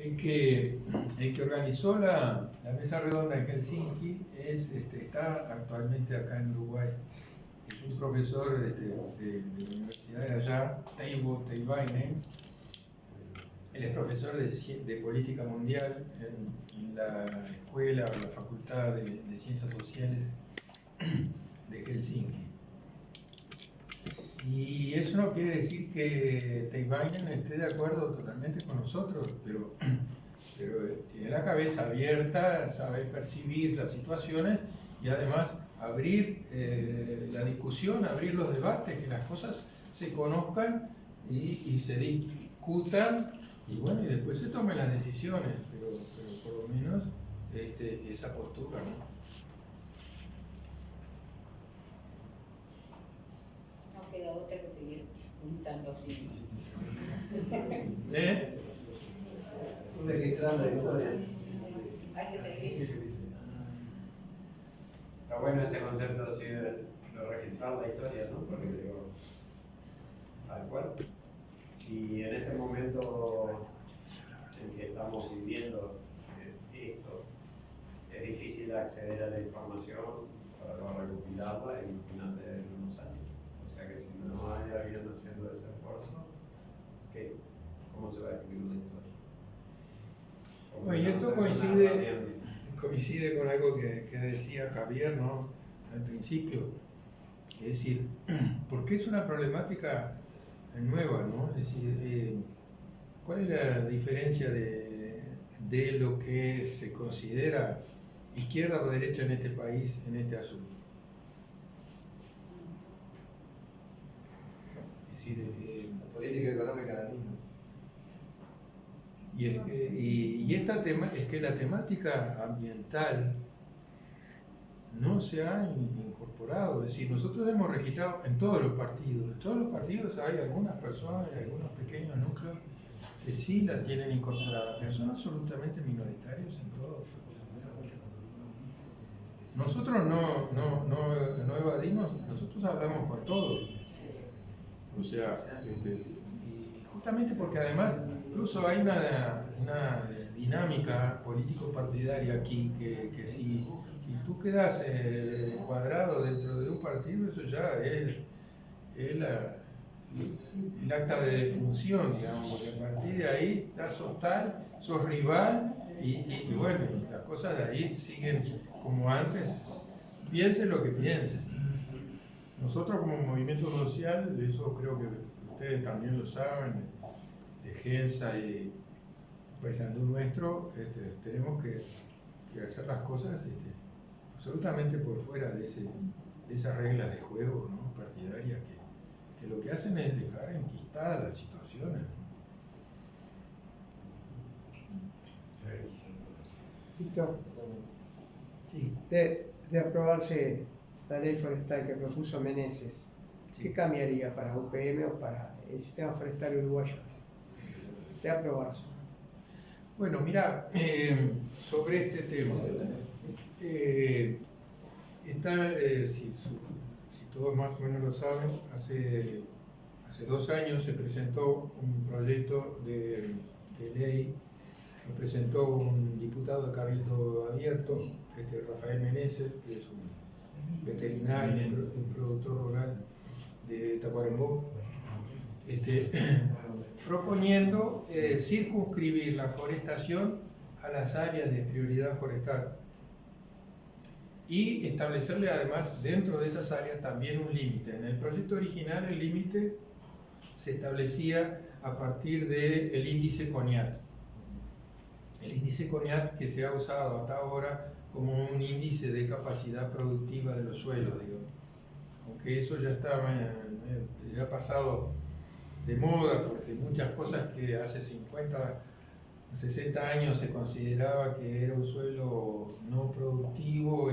el que organizó la mesa redonda en Helsinki está actualmente acá en Uruguay. Es un profesor de la universidad de allá, Teivo Teivainen. Él es profesor de política mundial en la escuela o la facultad de ciencias sociales de Helsinki. Y eso no quiere decir que Teivainen esté de acuerdo totalmente con nosotros, pero tiene la cabeza abierta, sabe percibir las situaciones y además abrir la discusión, abrir los debates, que las cosas se conozcan y se discutan y bueno, y después se tomen las decisiones, pero por lo menos esa postura, ¿no? Queda otra que seguir juntando opiniones. Registrando la historia. Hay que seguir. Está bueno ese concepto así de registrar la historia, ¿no? Porque digo, tal cual. Si en este momento en que estamos viviendo esto, es difícil acceder a la información para luego recopilarla, imagínate en unos años. O sea que si no hay alguien haciendo ese esfuerzo, ¿cómo se va a escribir la historia? Bueno, y esto coincide con algo que decía Javier, ¿no? Al principio. Es decir, porque es una problemática nueva, ¿no? Es decir, ¿cuál es la diferencia de lo que se considera izquierda o derecha en este país, en este asunto? Es decir, La política económica es la misma. Y esta es que la temática ambiental no se ha incorporado. Es decir, nosotros hemos registrado en todos los partidos hay algunas personas, hay algunos pequeños núcleos que sí la tienen incorporada, pero son absolutamente minoritarios en todos. Nosotros no evadimos, nosotros hablamos con todos. O sea, y justamente porque además incluso hay una dinámica político-partidaria aquí que si tú quedas cuadrado dentro de un partido, eso ya es el acta de defunción, digamos, porque a partir de ahí ya sos tal, sos rival y bueno, las cosas de ahí siguen como antes, piensen lo que piensen. Nosotros como movimiento social, eso creo que ustedes también lo saben, de Gensa y Paysandú nuestro, tenemos que hacer las cosas absolutamente por fuera de esas reglas de juego, ¿no? Partidarias que lo que hacen es dejar enquistadas las situaciones, ¿no? Víctor, Sí. de aprobarse la ley forestal que propuso Meneses, ¿qué cambiaría para UPM o para el sistema forestal uruguayo? De aprobarse. Bueno, mira, sobre este tema, si todos más o menos lo saben, hace 2 años se presentó un proyecto de ley, lo presentó un diputado de Cabildo Abierto, Rafael Meneses, que es un veterinario, un productor rural de Tacuarembó, proponiendo circunscribir la forestación a las áreas de prioridad forestal y establecerle además dentro de esas áreas también un límite. En el proyecto original el límite se establecía a partir del índice CONIAT. El índice CONIAT que se ha usado hasta ahora como un índice de capacidad productiva de los suelos, digamos. Aunque eso ya ha pasado de moda, porque muchas cosas que hace 50, 60 años se consideraba que era un suelo no productivo,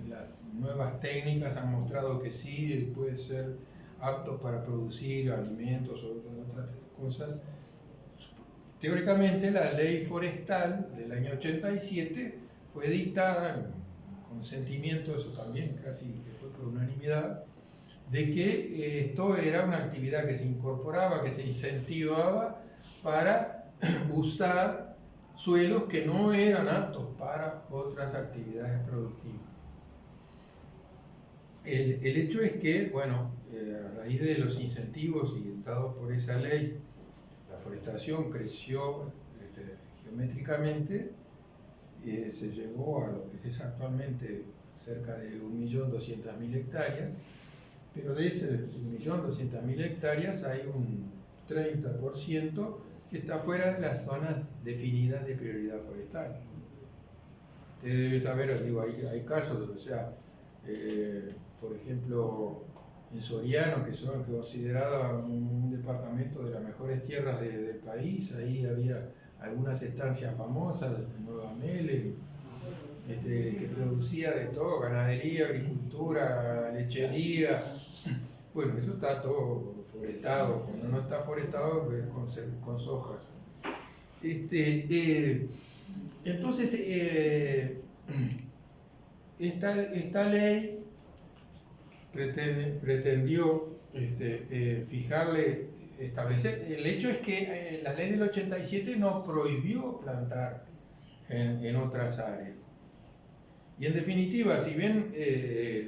las nuevas técnicas han mostrado que sí, puede ser apto para producir alimentos o otras cosas. Teóricamente la ley forestal del año 87 fue dictada en consentimiento, eso también casi que fue por unanimidad, de que esto era una actividad que se incorporaba, que se incentivaba para usar suelos que no eran aptos para otras actividades productivas. El hecho es que, bueno, a raíz de los incentivos y dados por esa ley, la forestación creció geométricamente, se llegó a lo que es actualmente cerca de 1.200.000 hectáreas, pero de ese 1.200.000 hectáreas hay un 30% que está fuera de las zonas definidas de prioridad forestal. Ustedes deben saber, digo, hay casos, o sea, por ejemplo, en Soriano, que son considerados un departamento de las mejores tierras del país, ahí había algunas estancias famosas, Nueva Mele, que producía de todo, ganadería, agricultura, lechería. Bueno, eso está todo forestado, cuando no está forestado es con soja. Entonces, esta ley pretendió establecer. El hecho es que la ley del 87 no prohibió plantar en otras áreas. Y en definitiva, si bien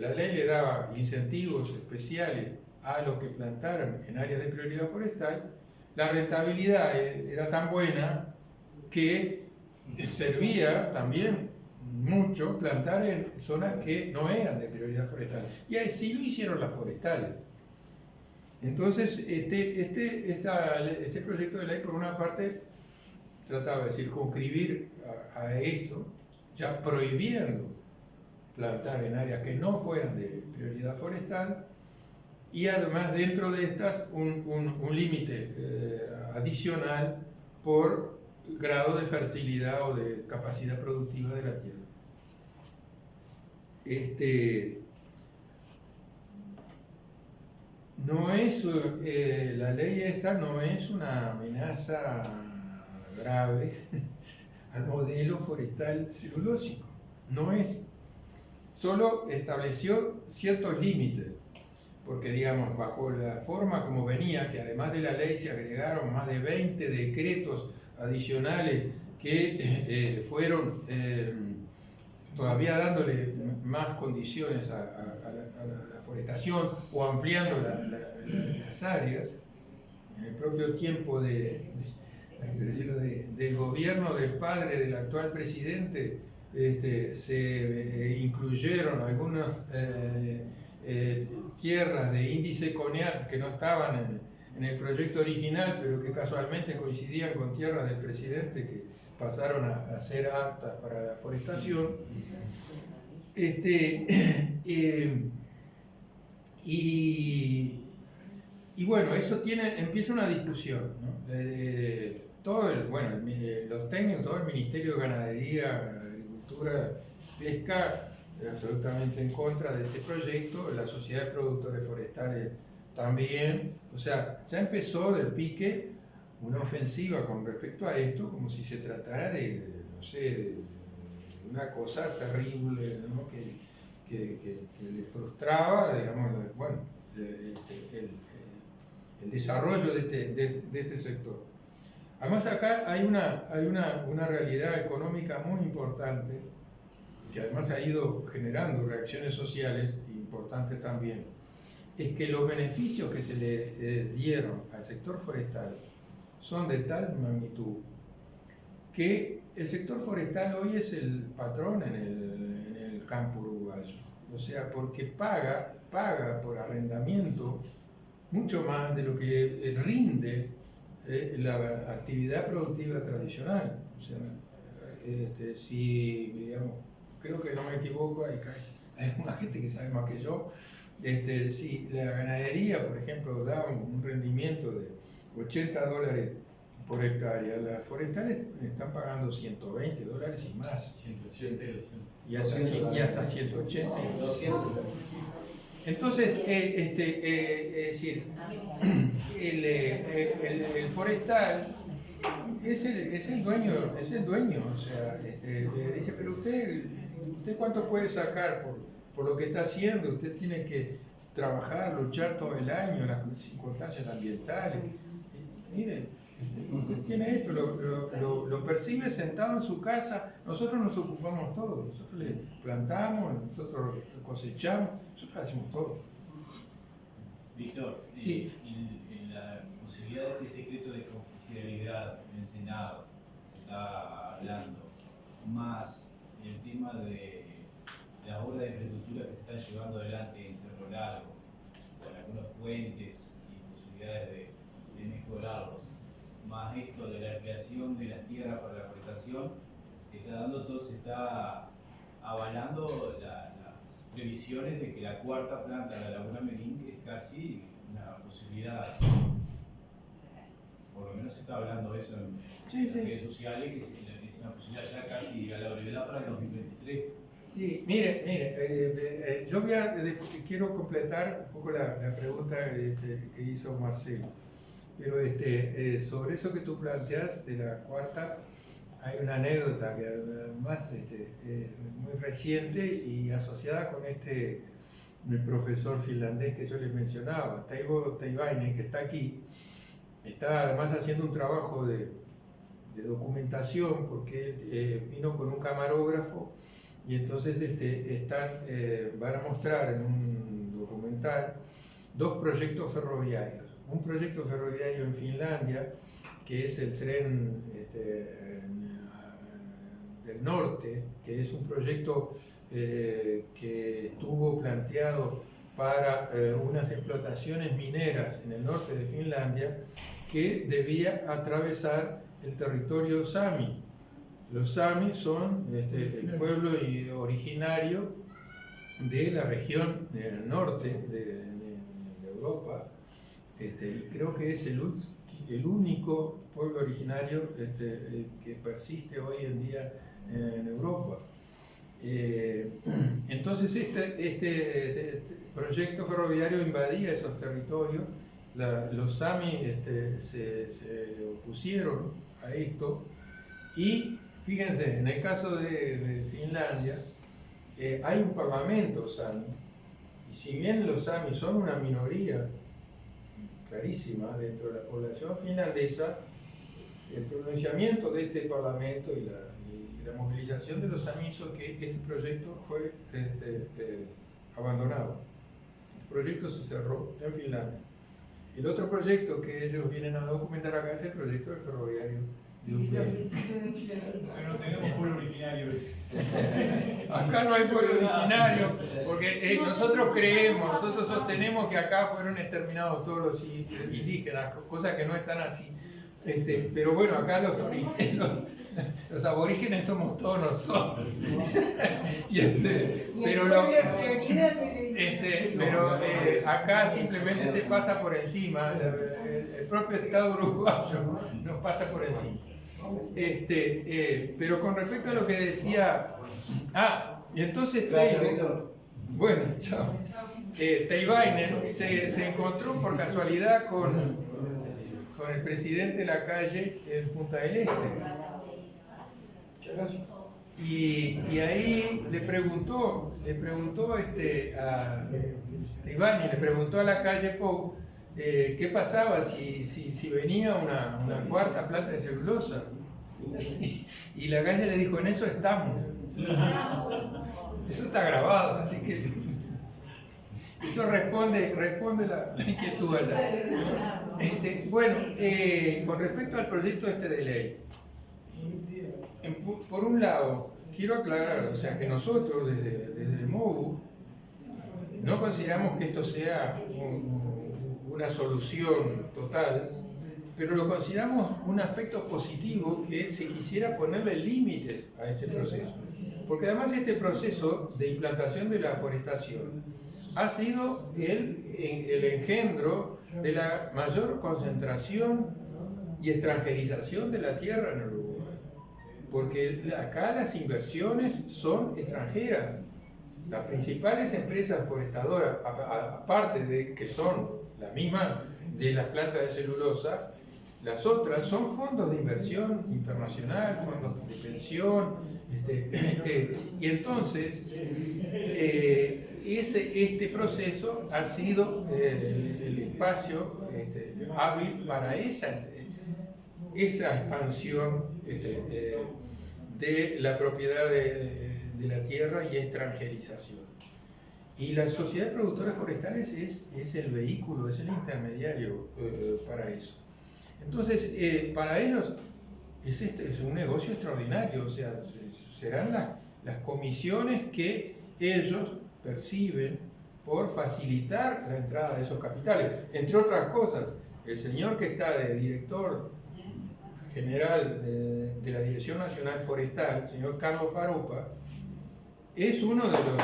la ley le daba incentivos especiales a los que plantaran en áreas de prioridad forestal, la rentabilidad era tan buena que servía también mucho plantar en zonas que no eran de prioridad forestal. Y así lo hicieron las forestales. Entonces, este proyecto de ley, por una parte, trataba de circunscribir a eso, ya prohibiendo plantar en áreas que no fueran de prioridad forestal, y además dentro de estas un límite adicional por grado de fertilidad o de capacidad productiva de la tierra. No es, la ley esta no es una amenaza grave al modelo forestal celulósico, no es. Solo estableció ciertos límites, porque digamos, bajo la forma como venía, que además de la ley se agregaron más de 20 decretos adicionales que fueron todavía dándole más condiciones a la forestación o ampliando las áreas. En el propio tiempo del gobierno del padre del actual presidente, se incluyeron algunas tierras de índice CONEAT que no estaban en el proyecto original, pero que casualmente coincidían con tierras del presidente que pasaron a ser aptas para la forestación. Y bueno, eso empieza una discusión, ¿no? Los técnicos, todo el Ministerio de Ganadería, Agricultura, Pesca, absolutamente en contra de este proyecto, la Sociedad de Productores Forestales también. O sea, ya empezó del pique una ofensiva con respecto a esto, como si se tratara de una cosa terrible, ¿no? que le frustraba, digamos, bueno, el desarrollo de este sector. Además, acá hay una realidad económica muy importante, que además ha ido generando reacciones sociales importantes también. Es que los beneficios que se le dieron al sector forestal son de tal magnitud que el sector forestal hoy es el patrón en el campo uruguayo. O sea, porque paga por arrendamiento mucho más de lo que rinde la actividad productiva tradicional. O sea, si, digamos, creo que no me equivoco, hay una gente que sabe más que yo, si la ganadería, por ejemplo, da un rendimiento de $80 por hectárea, las forestales están pagando $120 y más. 180 y hasta 180. 200. Entonces, es decir, el forestal es el dueño, o sea, dice, pero usted cuánto puede sacar por lo que está haciendo, usted tiene que trabajar, luchar todo el año, las circunstancias ambientales. Miren, Tiene esto, lo percibe sentado en su casa. Nosotros nos ocupamos todo, nosotros le plantamos, nosotros cosechamos, nosotros hacemos todo. Víctor, Sí. en la posibilidad de este secreto de confidencialidad en el Senado se está hablando, más el tema de las obras de infraestructura que se están llevando adelante en Cerro Largo, con algunos puentes y posibilidades de mejorarlos, más esto de la creación de las tierras para la forestación, está dando todo, se está avalando las previsiones de que la cuarta planta de la Laguna Merín es casi una posibilidad. Por lo menos se está hablando eso en las redes sociales, que es una posibilidad ya casi a la brevedad para el 2023. Sí, mire, yo quiero completar un poco la pregunta que hizo Marcelo, pero sobre eso que tú planteas de la cuarta, hay una anécdota que además es muy reciente y asociada con el profesor finlandés que yo les mencionaba, Teivo Teivainen, que está aquí, está además haciendo un trabajo de documentación porque él vino con un camarógrafo y entonces van a mostrar en un documental 2 proyectos ferroviarios. Un proyecto ferroviario en Finlandia, que es el tren del norte, que es un proyecto que estuvo planteado para unas explotaciones mineras en el norte de Finlandia, que debía atravesar el territorio sami. Los sami son el pueblo originario de la región del norte de Europa, y creo que es el único pueblo originario que persiste hoy en día en Europa. Entonces este proyecto ferroviario invadía esos territorios. Los sami se opusieron a esto y fíjense, en el caso de Finlandia hay un parlamento sami y si bien los sami son una minoría clarísima dentro de la población finlandesa, el pronunciamiento de este parlamento y la movilización de los sami hizo que este proyecto fue abandonado. El proyecto se cerró en Finlandia. El otro proyecto que ellos vienen a documentar acá es el proyecto del ferroviario de Ucrania. Pero no tenemos pueblo originario. Acá no hay pueblo originario, porque nosotros sostenemos que acá fueron exterminados todos los indígenas, cosa que no están así. Pero bueno, acá los aborígenes somos todos nosotros. Pero acá simplemente se pasa por encima, el propio Estado uruguayo nos pasa por encima. Pero con respecto a lo que decía, y entonces Gracias, Víctor. bueno, chao. Teivainen se encontró por casualidad con el presidente Lacalle en Punta del Este. Muchas gracias. Y ahí le preguntó a Teivainen, le preguntó a Lacalle Pou qué pasaba si venía una cuarta planta de celulosa. Y Lacalle le dijo, en eso estamos. Eso está grabado, así que eso responde la inquietud allá. Bueno, con respecto al proyecto de ley, por un lado, quiero aclarar, o sea, que nosotros desde el MOVU no consideramos que esto sea una solución total, pero lo consideramos un aspecto positivo que se quisiera ponerle límites a este proceso. Porque además este proceso de implantación de la forestación ha sido el engendro de la mayor concentración y extranjerización de la tierra en Uruguay. Porque acá las inversiones son extranjeras. Las principales empresas forestadoras, aparte de que son la misma de las plantas de celulosa, las otras son fondos de inversión internacional, fondos de pensión, y entonces este proceso ha sido el espacio hábil para esa expansión de la propiedad de la tierra y extranjerización. Y la sociedad de productores forestales es el vehículo, es el intermediario para eso. Entonces, para ellos es un negocio extraordinario, o sea, serán las comisiones que ellos perciben por facilitar la entrada de esos capitales. Entre otras cosas, el señor que está de director general de la Dirección Nacional Forestal, el señor Carlos Faropa, es uno de los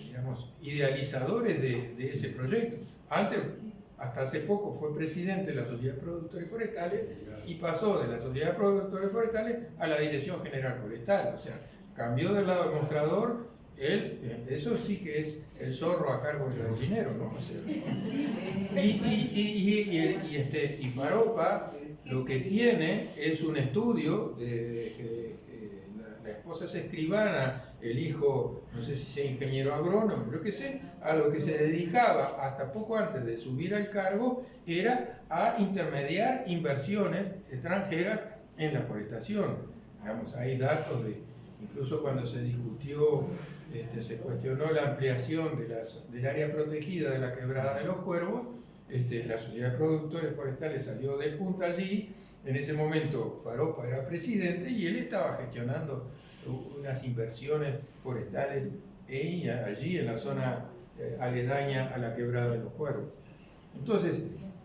digamos, idealizadores de ese proyecto. Antes, hasta hace poco, fue presidente de la Sociedad de Productores Forestales y pasó de la Sociedad de Productores Forestales a la Dirección General Forestal. O sea, cambió del lado del mostrador. Eso sí que es el zorro a cargo del gallinero, ¿no? O sea, y Faropa lo que tiene es un estudio de la esposa es escribana, el hijo, no sé si sea ingeniero agrónomo, yo qué sé, a lo que se dedicaba hasta poco antes de subir al cargo era a intermediar inversiones extranjeras en la forestación. Digamos, hay datos de, incluso cuando se discutió, se cuestionó la ampliación del área protegida de la Quebrada de los Cuervos, la Sociedad de Productores Forestales salió de punta allí. En ese momento Faropa era presidente y él estaba gestionando unas inversiones forestales allí en la zona aledaña a la Quebrada de los Cuervos. Entonces,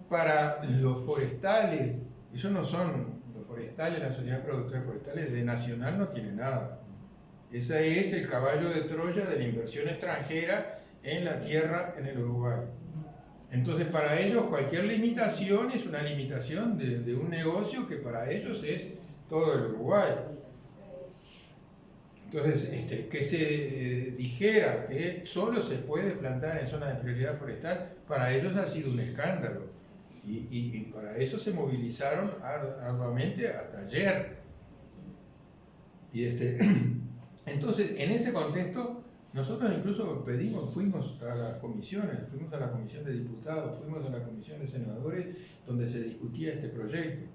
para los forestales, ellos no son los forestales, la Sociedad de Productores Forestales de Nacional no tiene nada. Ese es el caballo de Troya de la inversión extranjera en la tierra en el Uruguay. Entonces, para ellos cualquier limitación es una limitación de un negocio que para ellos es todo el Uruguay. Entonces, que se dijera que solo se puede plantar en zonas de prioridad forestal, para ellos ha sido un escándalo. Y para eso se movilizaron arduamente hasta ayer. Y entonces, en ese contexto, nosotros incluso fuimos a las comisiones, fuimos a la comisión de diputados, fuimos a la comisión de senadores, donde se discutía este proyecto.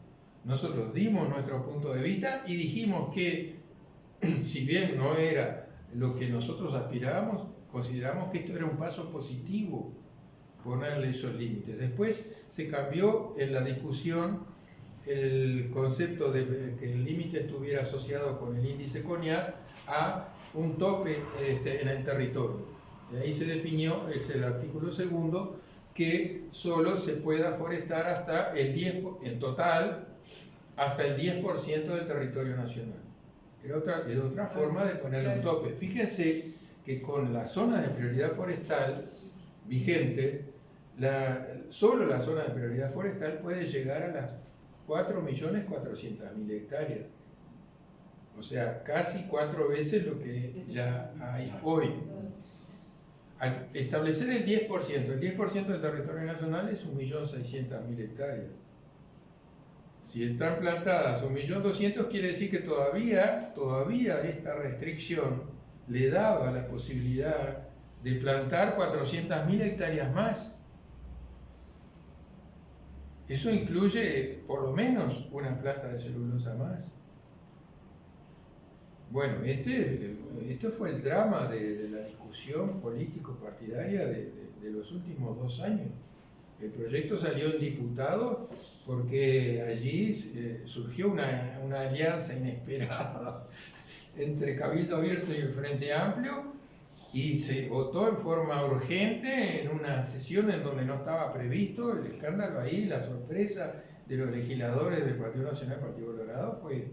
Nosotros dimos nuestro punto de vista y dijimos que, si bien no era lo que nosotros aspirábamos, consideramos que esto era un paso positivo, ponerle esos límites. Después se cambió en la discusión el concepto de que el límite estuviera asociado con el índice CONIAT a un tope en el territorio. Y ahí se definió, es el artículo 2, que solo se pueda forestar hasta el 10%, en total, hasta el 10% del territorio nacional. Es otra forma de ponerle un tope. Fíjense que con la zona de prioridad forestal vigente, solo la zona de prioridad forestal puede llegar a las 4.400.000 hectáreas. O sea, casi 4 veces lo que ya hay hoy. Al establecer el 10% del territorio nacional es 1.600.000 hectáreas. Si están plantadas 1.200.000, quiere decir que todavía esta restricción le daba la posibilidad de plantar 400.000 hectáreas más. Eso incluye por lo menos una planta de celulosa más. Bueno, este fue el drama de la discusión político-partidaria de los últimos 2 años. El proyecto salió en diputados porque allí surgió una alianza inesperada entre Cabildo Abierto y el Frente Amplio y se votó en forma urgente en una sesión en donde no estaba previsto. El escándalo ahí, la sorpresa de los legisladores del Partido Nacional y Partido Colorado fue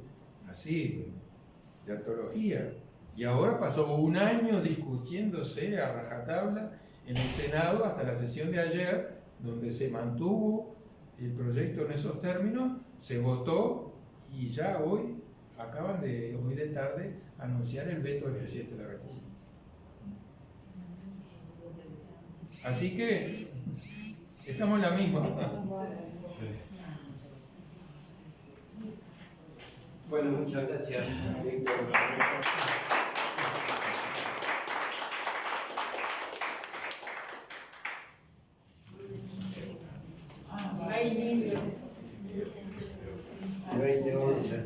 así, de antología. Y ahora pasó 1 año discutiéndose a rajatabla en el Senado hasta la sesión de ayer, donde se mantuvo el proyecto en esos términos, se votó y ya hoy de tarde, anunciar el veto del presidente de la República. Así que estamos en la misma. Bueno, muchas gracias, Víctor. Hay libros. 2011.